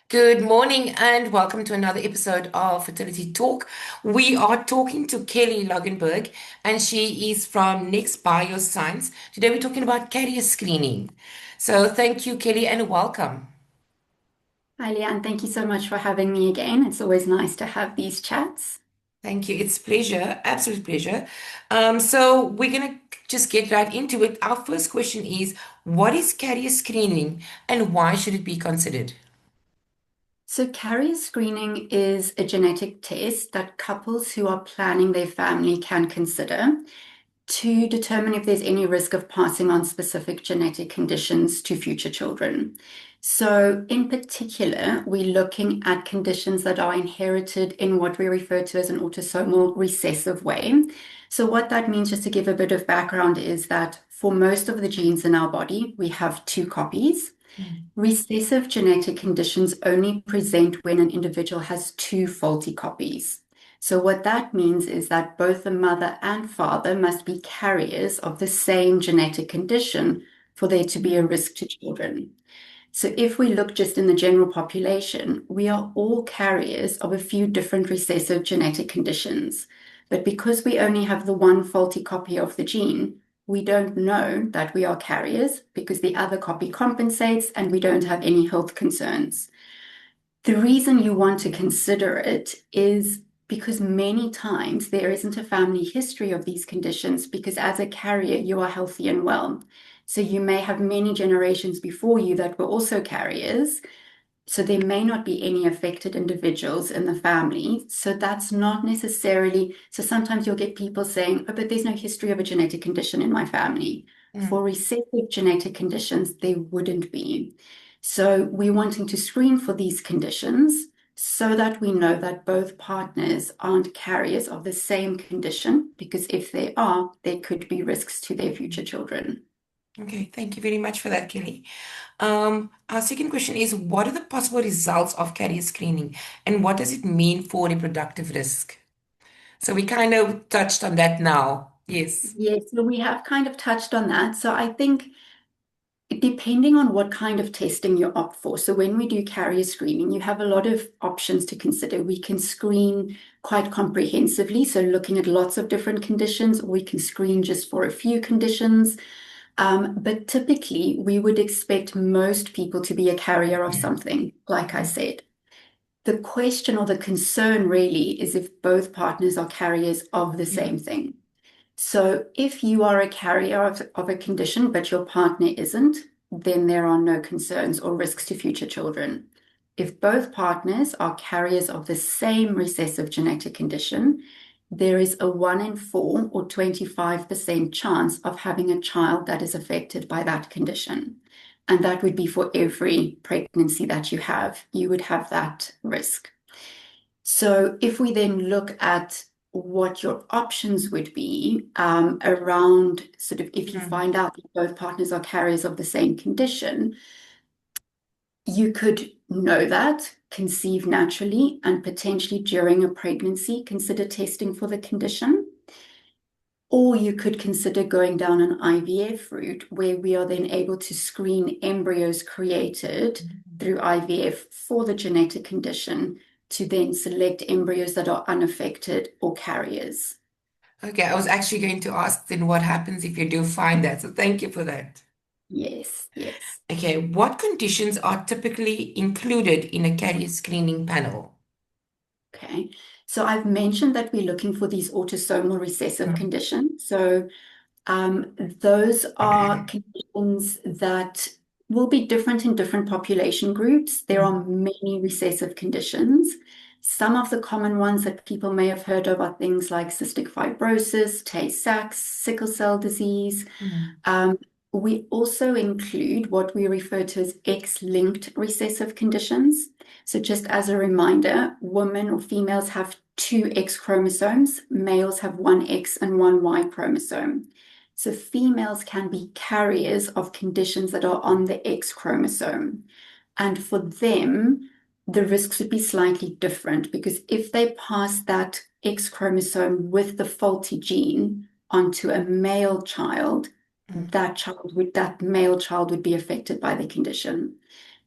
Good morning and welcome to another episode of Fertility Talk. We are talking to Kelly Loggenberg and she is from Next Bioscience. Today we're talking about carrier screening. So thank you, Kelly, and welcome. Hi, Leanne. Thank you so much for having me again. It's always nice to have these chats. Thank you. It's pleasure, absolute pleasure. So we're gonna just get right into it. Our first question is, what is carrier screening and why should it be considered? So, carrier screening is a genetic test that couples who are planning their family can consider to determine if there's any risk of passing on specific genetic conditions to future children. So, in particular, we're looking at conditions that are inherited in what we refer to as an autosomal recessive way. So, what that means, just to give a bit of background, is that for most of the genes in our body, we have two copies. Mm. Recessive genetic conditions only present when an individual has two faulty copies. So, what that means is that both the mother and father must be carriers of the same genetic condition for there to be a risk to children. So, if we look just in the general population, we are all carriers of a few different recessive genetic conditions. But because we only have the one faulty copy of the gene, we don't know that we are carriers because the other copy compensates and we don't have any health concerns. The reason you want to consider it is because many times there isn't a family history of these conditions because as a carrier, you are healthy and well. So you may have many generations before you that were also carriers. So there may not be any affected individuals in the family. So that's not necessarily, so sometimes you'll get people saying, oh, but there's no history of a genetic condition in my family. Mm. For recessive genetic conditions, there wouldn't be. So we're wanting to screen for these conditions so that we know that both partners aren't carriers of the same condition, because if they are, there could be risks to their future children. Okay, thank you very much for that, Kelly. Our second question is, what are the possible results of carrier screening and what does it mean for reproductive risk? So we kind of touched on that now. Yes. Yes, so we have kind of touched on that. So I think depending on what kind of testing you opt for. So when we do carrier screening, you have a lot of options to consider. We can screen quite comprehensively, so looking at lots of different conditions, or we can screen just for a few conditions. But typically, we would expect most people to be a carrier of something, like I said. The question or the concern really is if both partners are carriers of the Yeah. same thing. So if you are a carrier of a condition, but your partner isn't, then there are no concerns or risks to future children. If both partners are carriers of the same recessive genetic condition, there is a 1 in 4 or 25% chance of having a child that is affected by that condition. And that would be for every pregnancy that you have. You would have that risk. So if we then look at what your options would be around sort of if you Mm. find out that both partners are carriers of the same condition, you could know that, conceive naturally, and potentially during a pregnancy consider testing for the condition. Or you could consider going down an IVF route where we are then able to screen embryos created through IVF for the genetic condition to then select embryos that are unaffected or carriers. Okay, I was actually going to ask then what happens if you do find that. So thank you for that. Yes, yes. Okay, what conditions are typically included in a carrier screening panel? Okay. So I've mentioned that we're looking for these autosomal recessive Mm. conditions. So those are conditions that will be different in different population groups. There Mm. are many recessive conditions. Some of the common ones that people may have heard of are things like cystic fibrosis, Tay-Sachs, sickle cell disease. Mm. Um, we also include what we refer to as X-linked recessive conditions. So just as a reminder, women or females have two X chromosomes, males have one X and one Y chromosome. So females can be carriers of conditions that are on the X chromosome. And for them, the risks would be slightly different because if they pass that X chromosome with the faulty gene onto a male child, Mm. that male child would be affected by the condition.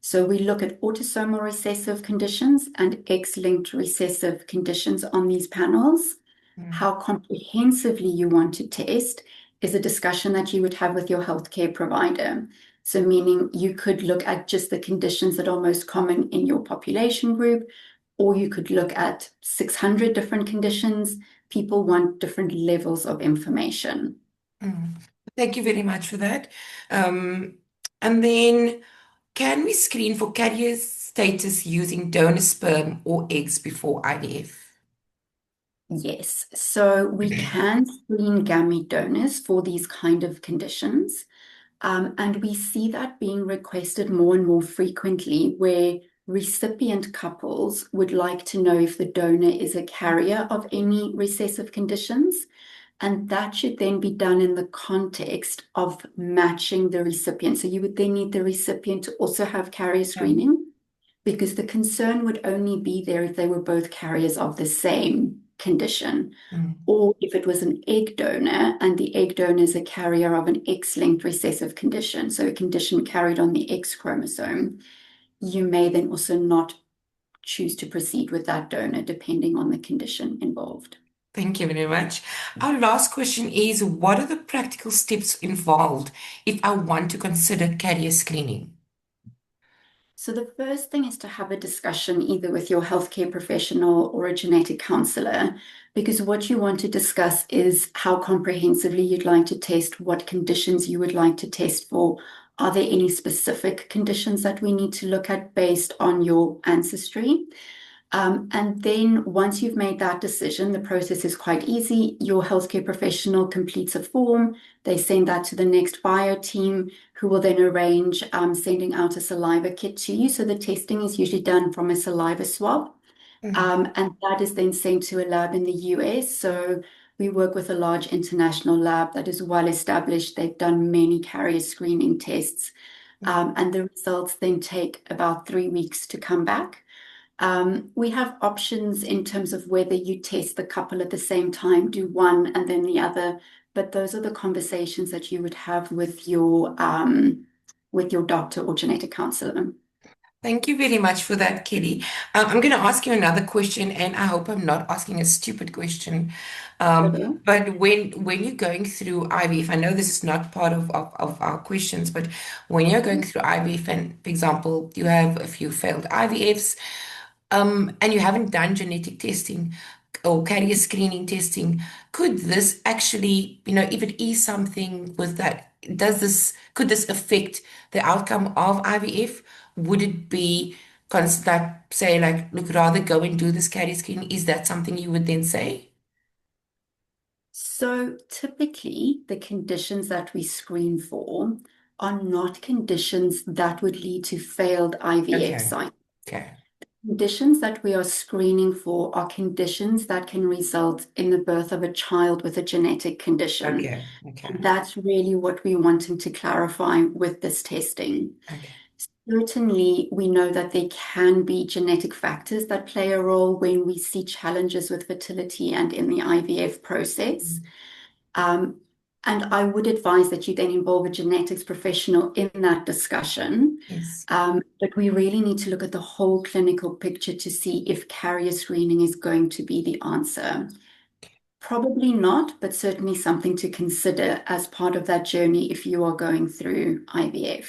So we look at autosomal recessive conditions and X-linked recessive conditions on these panels. Mm, How comprehensively you want to test is a discussion that you would have with your healthcare provider. So, meaning you could look at just the conditions that are most common in your population group, or you could look at 600 different conditions. People want different levels of information. mm. Thank you very much for that. Um, and then, can we screen for carrier status using donor sperm or eggs before IVF? Yes, so we can screen gamete donors for these kind of conditions. And we see that being requested more and more frequently, where recipient couples would like to know if the donor is a carrier of any recessive conditions. And that should then be done in the context of matching the recipient. So you would then need the recipient to also have carrier Mm, screening, because the concern would only be there if they were both carriers of the same condition. mm. Or if it was an egg donor and the egg donor is a carrier of an X-linked recessive condition, so a condition carried on the X chromosome, you may then also not choose to proceed with that donor depending on the condition involved. Thank you very much. Our last question is, what are the practical steps involved if I want to consider carrier screening? So the first thing is to have a discussion either with your healthcare professional or a genetic counselor, because what you want to discuss is how comprehensively you'd like to test, what conditions you would like to test for. Are there any specific conditions that we need to look at based on your ancestry? And then once you've made that decision, the process is quite easy. Your healthcare professional completes a form. They send that to the next bio team, who will then arrange sending out a saliva kit to you. So the testing is usually done from a saliva swab. Mm, And that is then sent to a lab in the US. So we work with a large international lab that is well established. They've done many carrier screening tests. mm. And the results then take about 3 weeks to come back. We have options in terms of whether you test the couple at the same time, do one and then the other, but those are the conversations that you would have with your doctor or genetic counselor. Thank you very much for that, Kelly. I'm going to ask you another question, and I hope I'm not asking a stupid question. Okay. But when you're going through IVF, I know this is not part of our questions, but when you're going through IVF, and for example, you have a few failed IVFs, and you haven't done genetic testing or carrier screening testing, could this actually, if it is something with that, could this affect the outcome of IVF? Would it be that say like, look, rather go and do this carrier screening? Is that something you would then say? So typically, the conditions that we screen for are not conditions that would lead to failed IVF Okay, cycles. okay, Conditions that we are screening for are conditions that can result in the birth of a child with a genetic condition. okay, okay, And that's really what we're wanting to clarify with this testing. okay. Certainly, we know that there can be genetic factors that play a role when we see challenges with fertility and in the IVF process. Mm, Um, and I would advise that you then involve a genetics professional in that discussion. yes. But we really need to look at the whole clinical picture to see if carrier screening is going to be the answer. Probably not, but certainly something to consider as part of that journey if you are going through IVF.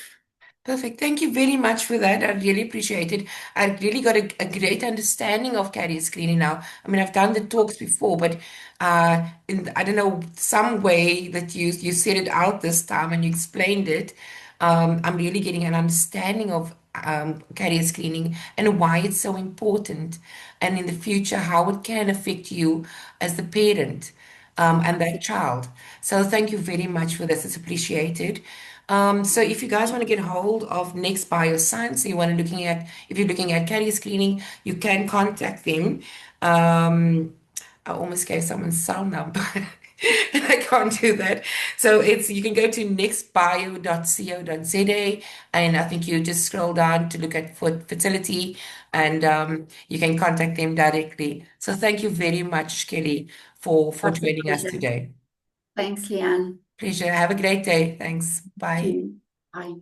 Perfect. Thank you very much for that. I really appreciate it. I really got a great understanding of carrier screening now. I mean, I've done the talks before, but I don't know, some way that you said it out this time and you explained it, I'm really getting an understanding of carrier screening and why it's so important, and in the future how it can affect you as the parent and that child. So thank you very much for this. It's appreciated. So if you guys want to get hold of Next Bioscience, if you're looking at carrier screening, you can contact them. I almost gave someone's cell number. And I can't do that. So you can go to nextbio.co.za, and I think you just scroll down to look at fertility, and you can contact them directly. So thank you very much, Kelly, for That's a joining us pleasure. today. Thanks, Leanne. Pleasure. Have a great day. Thanks. You Bye. too. Bye.